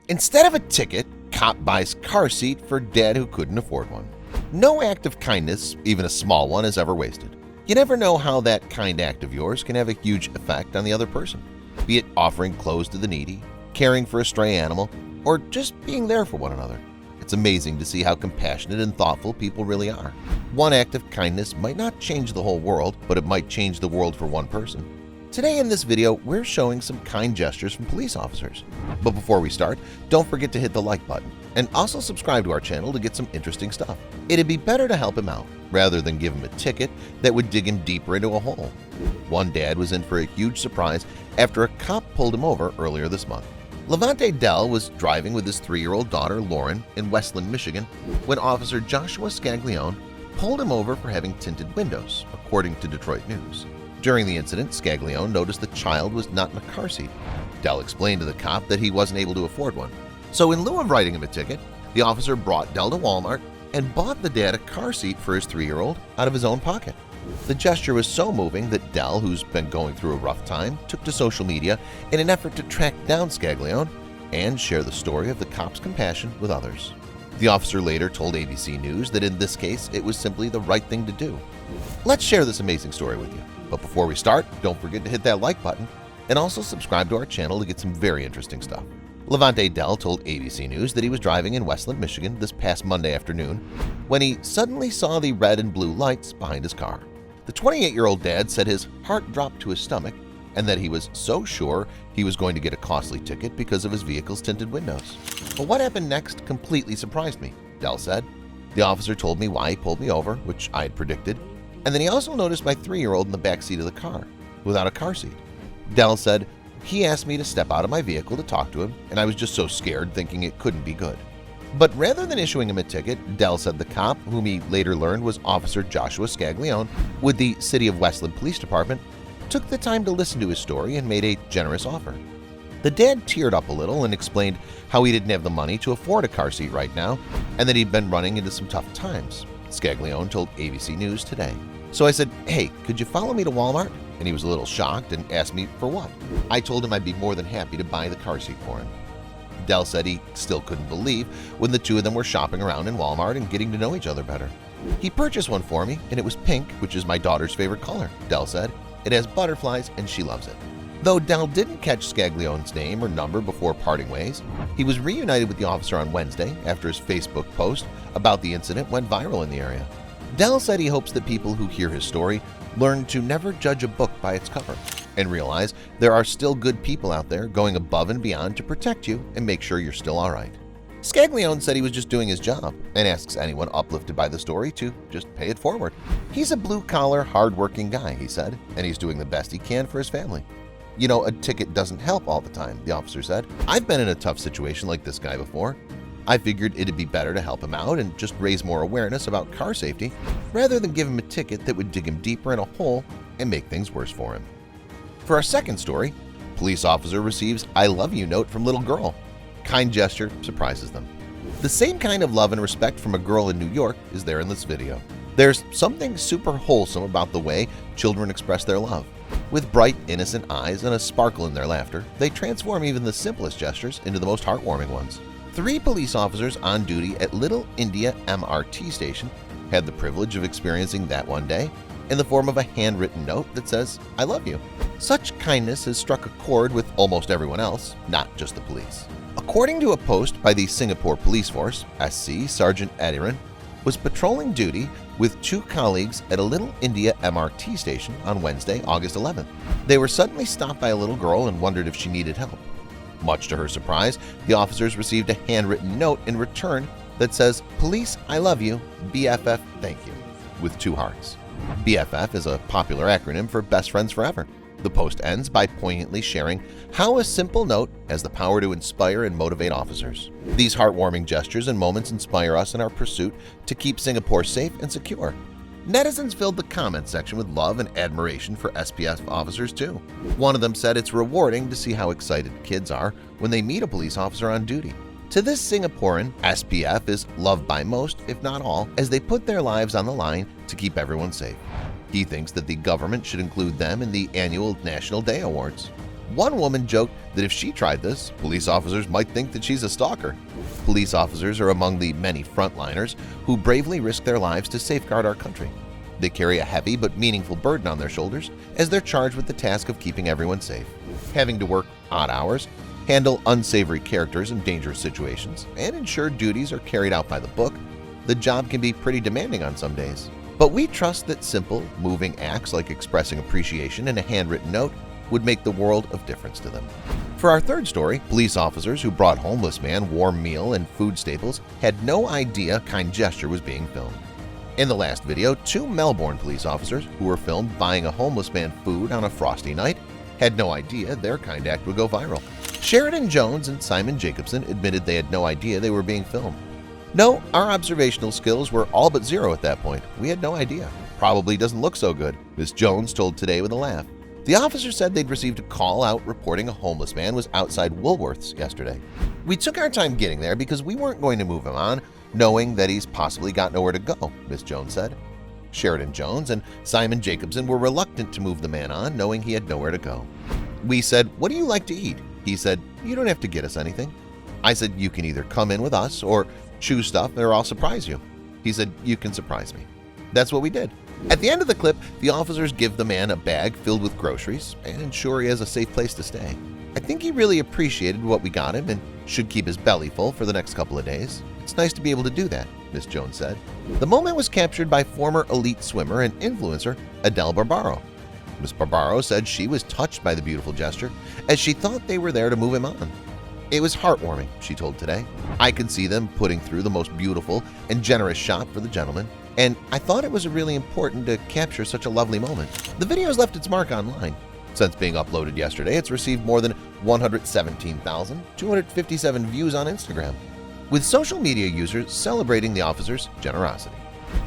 Instead of a ticket, cop buys car seat for dad who couldn't afford one. No act of kindness, even a small one, is ever wasted. You never know how that kind act of yours can have a huge effect on the other person, be it offering clothes to the needy, caring for a stray animal, or just being there for one another. It's amazing to see how compassionate and thoughtful people really are. One act of kindness might not change the whole world, but it might change the world for one person. Today in this video, we're showing some kind gestures from police officers. But before we start, don't forget to hit the like button and also subscribe to our channel to get some interesting stuff. It'd be better to help him out rather than give him a ticket that would dig him deeper into a hole. One dad was in for a huge surprise after a cop pulled him over earlier this month. Levante Dell was driving with his 3-year-old daughter Lauren in Westland, Michigan when Officer Joshua Scaglione pulled him over for having tinted windows, according to Detroit News. During the incident, Scaglione noticed the child was not in a car seat. Dell explained to the cop that he wasn't able to afford one. So in lieu of writing him a ticket, the officer brought Dell to Walmart and bought the dad a car seat for his 3-year-old out of his own pocket. The gesture was so moving that Dell, who's been going through a rough time, took to social media in an effort to track down Scaglione and share the story of the cop's compassion with others. The officer later told ABC News that in this case it was simply the right thing to do. Let's share this amazing story with you. But before we start, don't forget to hit that like button and also subscribe to our channel to get some very interesting stuff. Levante Dell told ABC News that he was driving in Westland, Michigan this past Monday afternoon when he suddenly saw the red and blue lights behind his car. The 28-year-old dad said his heart dropped to his stomach and that he was so sure he was going to get a costly ticket because of his vehicle's tinted windows. But what happened next completely surprised me, Dell said. The officer told me why he pulled me over, which I had predicted, and then he also noticed my 3-year-old in the back seat of the car, without a car seat. Dell said he asked me to step out of my vehicle to talk to him, and I was just so scared thinking it couldn't be good. But rather than issuing him a ticket, Dell said the cop, whom he later learned was Officer Joshua Scaglione with the City of Westland Police Department, took the time to listen to his story and made a generous offer. The dad teared up a little and explained how he didn't have the money to afford a car seat right now and that he'd been running into some tough times, Scaglione told ABC News today. So I said, "Hey, could you follow me to Walmart?" And he was a little shocked and asked me for what. I told him I'd be more than happy to buy the car seat for him. Dell said he still couldn't believe when the two of them were shopping around in Walmart and getting to know each other better. He purchased one for me and it was pink, which is my daughter's favorite color, Dell said. It has butterflies and she loves it. Though Dell didn't catch Scaglione's name or number before parting ways, he was reunited with the officer on Wednesday after his Facebook post about the incident went viral in the area. Dell said he hopes that people who hear his story learn to never judge a book by its cover and realize there are still good people out there going above and beyond to protect you and make sure you're still all right. Scaglione said he was just doing his job and asks anyone uplifted by the story to just pay it forward. He's a blue-collar, hard-working guy, he said, and he's doing the best he can for his family. You know, a ticket doesn't help all the time, the officer said. I've been in a tough situation like this guy before. I figured it'd be better to help him out and just raise more awareness about car safety rather than give him a ticket that would dig him deeper in a hole and make things worse for him. For our second story, police officer receives "I love you" note from little girl. Kind gesture surprises them. The same kind of love and respect from a girl in New York is there in this video. There's something super wholesome about the way children express their love. With bright, innocent eyes and a sparkle in their laughter, they transform even the simplest gestures into the most heartwarming ones. 3 police officers on duty at Little India MRT station had the privilege of experiencing that one day in the form of a handwritten note that says, "I love you." Such kindness has struck a chord with almost everyone else, not just the police. According to a post by the Singapore Police Force, SC Sergeant Adiran was patrolling duty with 2 colleagues at a Little India MRT station on Wednesday, August 11th. They were suddenly stopped by a little girl and wondered if she needed help. Much to her surprise, the officers received a handwritten note in return that says, "Police, I love you, BFF, thank you," with 2 hearts. BFF is a popular acronym for Best Friends Forever. The post ends by poignantly sharing how a simple note has the power to inspire and motivate officers. These heartwarming gestures and moments inspire us in our pursuit to keep Singapore safe and secure. Netizens filled the comment section with love and admiration for SPF officers too. One of them said it's rewarding to see how excited kids are when they meet a police officer on duty. To this Singaporean, SPF is loved by most, if not all, as they put their lives on the line to keep everyone safe. He thinks that the government should include them in the annual National Day Awards. One woman joked that if she tried this, police officers might think that she's a stalker. Police officers are among the many frontliners who bravely risk their lives to safeguard our country. They carry a heavy but meaningful burden on their shoulders as they're charged with the task of keeping everyone safe, having to work odd hours, handle unsavory characters in dangerous situations, and ensure duties are carried out by the book. The job can be pretty demanding on some days. But we trust that simple, moving acts like expressing appreciation in a handwritten note would make the world of difference to them. For our third story, police officers who brought homeless man warm meal and food staples had no idea kind gesture was being filmed. In the last video, 2 Melbourne police officers who were filmed buying a homeless man food on a frosty night had no idea their kind act would go viral. Sheridan Jones and Simon Jacobson admitted they had no idea they were being filmed. No, our observational skills were all but zero at that point. We had no idea. Probably doesn't look so good, Ms. Jones told Today with a laugh. The officer said they'd received a call out reporting a homeless man was outside Woolworths yesterday. We took our time getting there because we weren't going to move him on, knowing that he's possibly got nowhere to go, Ms. Jones said. Sheridan Jones and Simon Jacobson were reluctant to move the man on, knowing he had nowhere to go. We said, "What do you like to eat?" He said, "You don't have to get us anything." I said, "You can either come in with us or choose stuff or I'll surprise you." He said, "You can surprise me." That's what we did. At the end of the clip, the officers give the man a bag filled with groceries and ensure he has a safe place to stay. I think he really appreciated what we got him and should keep his belly full for the next couple of days. It's nice to be able to do that, Ms. Jones said. The moment was captured by former elite swimmer and influencer Adele Barbaro. Ms. Barbaro said she was touched by the beautiful gesture as she thought they were there to move him on. "It was heartwarming," she told Today. "I could see them putting through the most beautiful and generous shot for the gentleman, and I thought it was really important to capture such a lovely moment." The video has left its mark online. Since being uploaded yesterday, it's received more than 117,257 views on Instagram, with social media users celebrating the officers' generosity.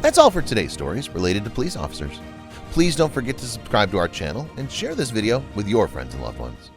That's all for today's stories related to police officers. Please don't forget to subscribe to our channel and share this video with your friends and loved ones.